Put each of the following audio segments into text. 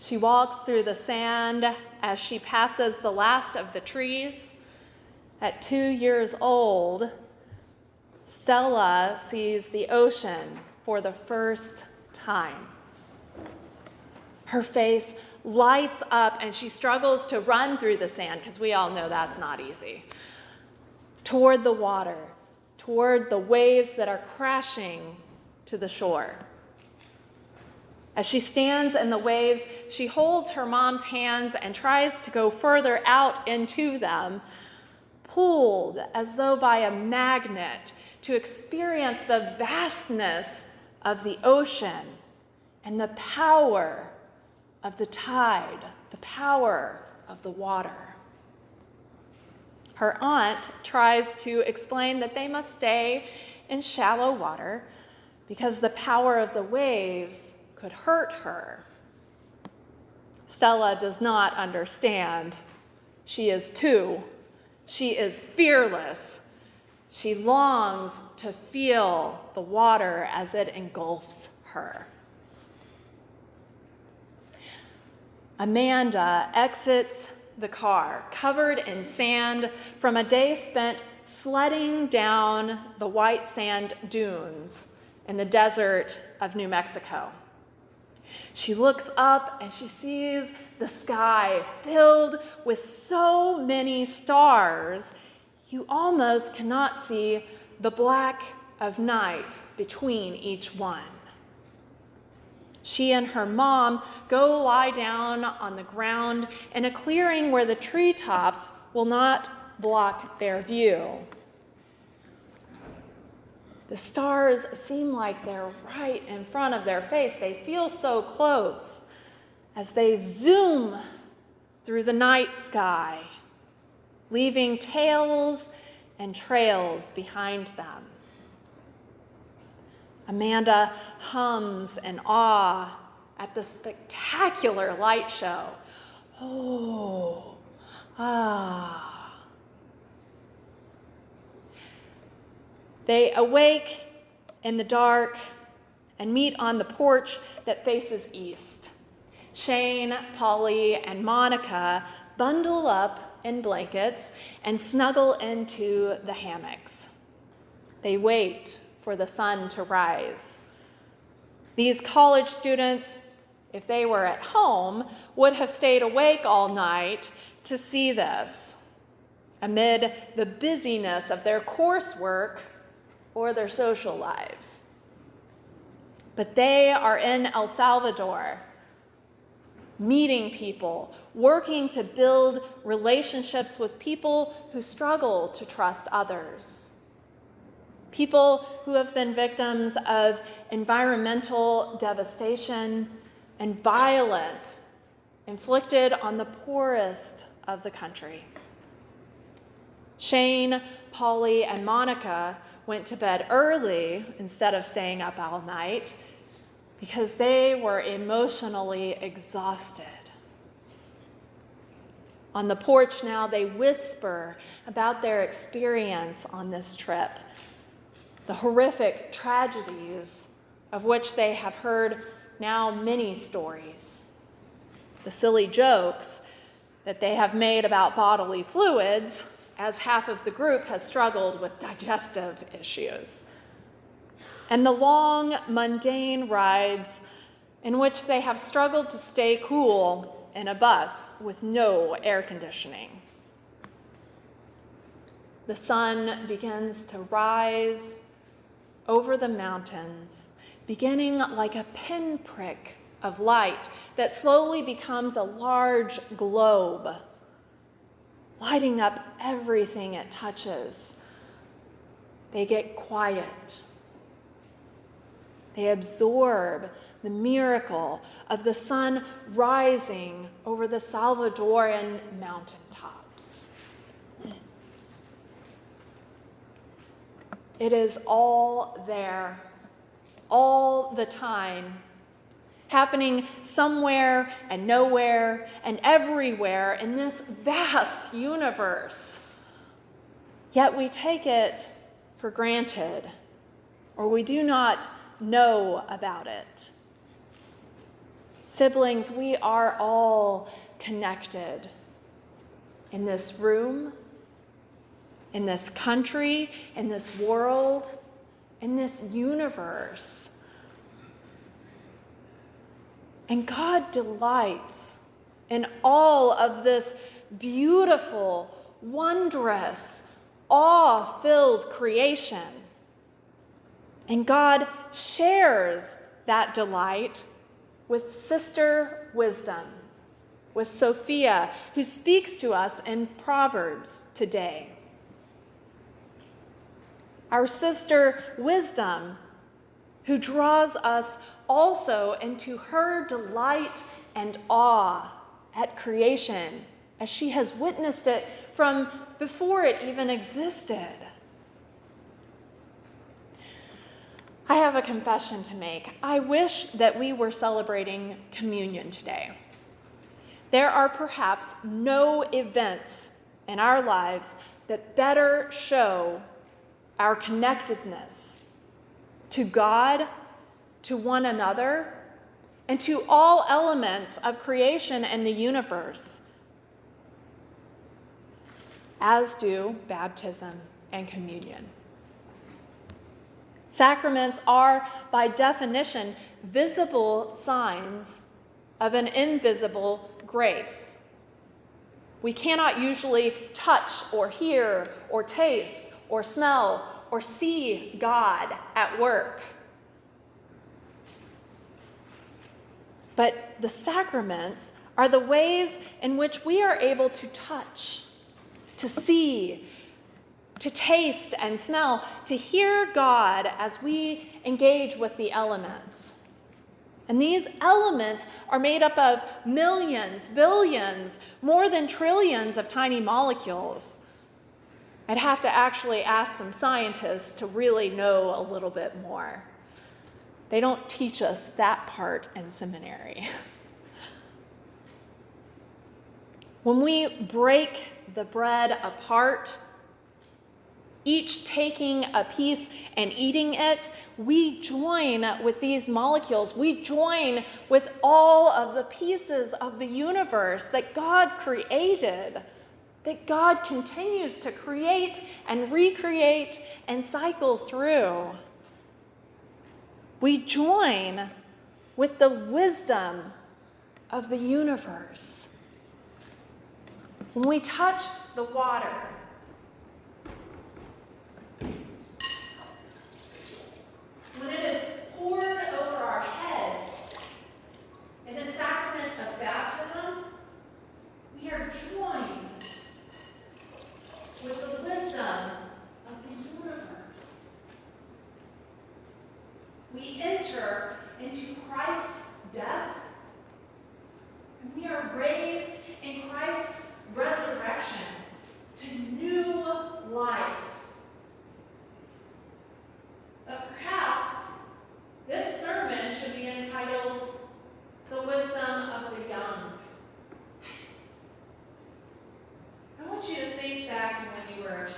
She walks through the sand as she passes the last of the trees. At 2 years old, Stella sees the ocean for the first time. Her face lights up and she struggles to run through the sand, because we all know that's not easy, toward the water, toward the waves that are crashing to the shore. As she stands in the waves, she holds her mom's hands and tries to go further out into them, pulled as though by a magnet to experience the vastness of the ocean and the power of the tide, the power of the water. Her aunt tries to explain that they must stay in shallow water because the power of the waves could hurt her. Stella does not understand. She is two. She is fearless. She longs to feel the water as it engulfs her. Amanda exits the car, covered in sand from a day spent sledding down the white sand dunes in the desert of New Mexico. She looks up and she sees the sky filled with so many stars, you almost cannot see the black of night between each one. She and her mom go lie down on the ground in a clearing where the treetops will not block their view. The stars seem like they're right in front of their face. They feel so close as they zoom through the night sky, leaving tails and trails behind them. Amanda hums in awe at the spectacular light show. Oh, ah. They awake in the dark and meet on the porch that faces east. Shane, Polly, and Monica bundle up in blankets and snuggle into the hammocks. They wait for the sun to rise. These college students, if they were at home, would have stayed awake all night to see this, amid the busyness of their coursework or their social lives. But they are in El Salvador, meeting people, working to build relationships with people who struggle to trust others. People who have been victims of environmental devastation and violence inflicted on the poorest of the country. Shane, Polly, and Monica went to bed early instead of staying up all night because they were emotionally exhausted. On the porch now, they whisper about their experience on this trip, the horrific tragedies of which they have heard now many stories, the silly jokes that they have made about bodily fluids, as half of the group has struggled with digestive issues, and the long, mundane rides in which they have struggled to stay cool in a bus with no air conditioning. The sun begins to rise over the mountains, beginning like a pinprick of light that slowly becomes a large globe, lighting up everything it touches. They get quiet. They absorb the miracle of the sun rising over the Salvadoran mountaintops. It is all there, all the time, happening somewhere and nowhere and everywhere in this vast universe. Yet we take it for granted, or we do not know about it. Siblings, we are all connected in this room, in this country, in this world, in this universe. And God delights in all of this beautiful, wondrous, awe-filled creation. And God shares that delight with Sister Wisdom, with Sophia, who speaks to us in Proverbs today. Our Sister Wisdom, who draws us also into her delight and awe at creation, as she has witnessed it from before it even existed. I have a confession to make. I wish that we were celebrating communion today. There are perhaps no events in our lives that better show our connectedness to God, to one another, and to all elements of creation and the universe, as do baptism and communion. Sacraments are, by definition, visible signs of an invisible grace. We cannot usually touch or hear or taste or smell or see God at work. But the sacraments are the ways in which we are able to touch, to see, to taste and smell, to hear God as we engage with the elements. And these elements are made up of millions, billions, more than trillions of tiny molecules. I'd have to actually ask some scientists to really know a little bit more. They don't teach us that part in seminary. When we break the bread apart, each taking a piece and eating it, we join with these molecules. We join with all of the pieces of the universe that God created, that God continues to create and recreate and cycle through. We join with the wisdom of the universe. When we touch the water, when it is poured over our heads in the sacrament of baptism, we are joined with the wisdom of the universe. We enter into Christ's death, and we are raised in Christ's resurrection to new life. But perhaps this sermon should be entitled, The Wisdom of the Young. I want you to think back to when you were a child.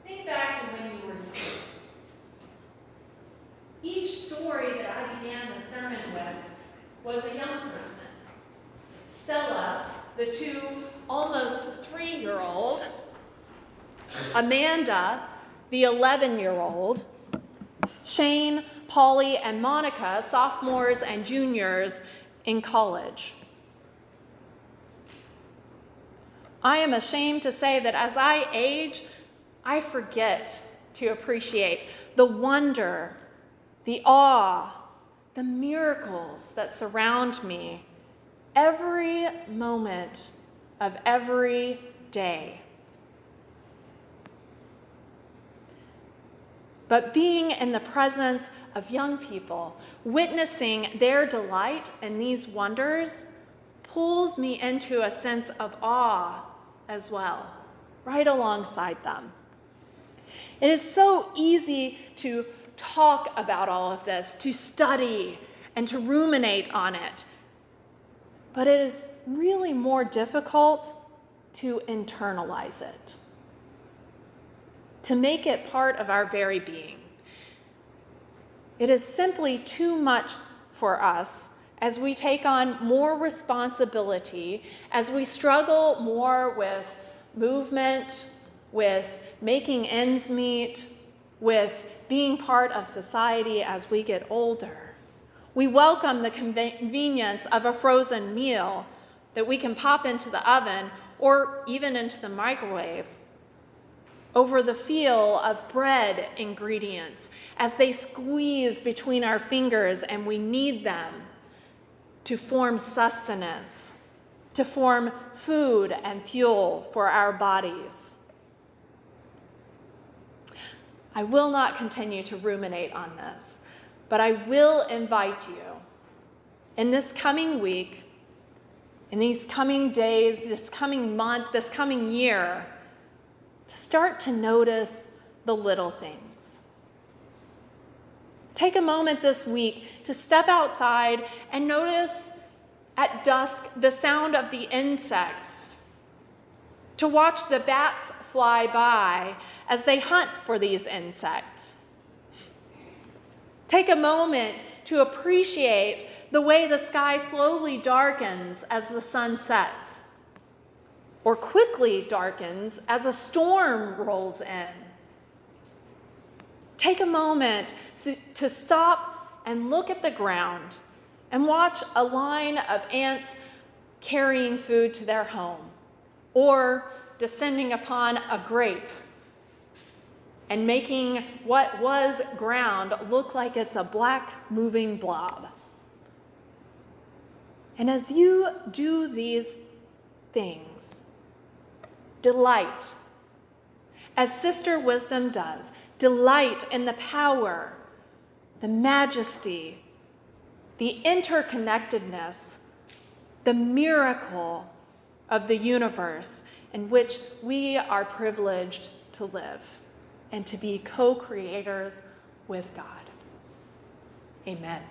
Think back to when you were young. Each story that I began the sermon with was a young person. Stella, the 2 almost 3-year-old, Amanda, the 11-year-old, Shane, Polly, and Monica, sophomores and juniors in college. I am ashamed to say that as I age, I forget to appreciate the wonder, the awe, the miracles that surround me every moment of every day. But being in the presence of young people, witnessing their delight in these wonders, pulls me into a sense of awe as well, right alongside them. It is so easy to talk about all of this, to study and to ruminate on it. But it is really more difficult to internalize it, to make it part of our very being. It is simply too much for us as we take on more responsibility, as we struggle more with movement, with making ends meet, with being part of society as we get older. We welcome the convenience of a frozen meal that we can pop into the oven or even into the microwave over the feel of bread ingredients as they squeeze between our fingers and we need them to form sustenance, to form food and fuel for our bodies. I will not continue to ruminate on this, but I will invite you in this coming week, in these coming days, this coming month, this coming year, to start to notice the little things. Take a moment this week to step outside and notice at dusk the sound of the insects, to watch the bats fly by as they hunt for these insects. Take a moment to appreciate the way the sky slowly darkens as the sun sets, or quickly darkens as a storm rolls in. Take a moment to stop and look at the ground and watch a line of ants carrying food to their home, or descending upon a grape and making what was ground look like it's a black moving blob. And as you do these things, delight, as Sister Wisdom does, delight in the power, the majesty, the interconnectedness, the miracle of the universe in which we are privileged to live and to be co-creators with God. Amen.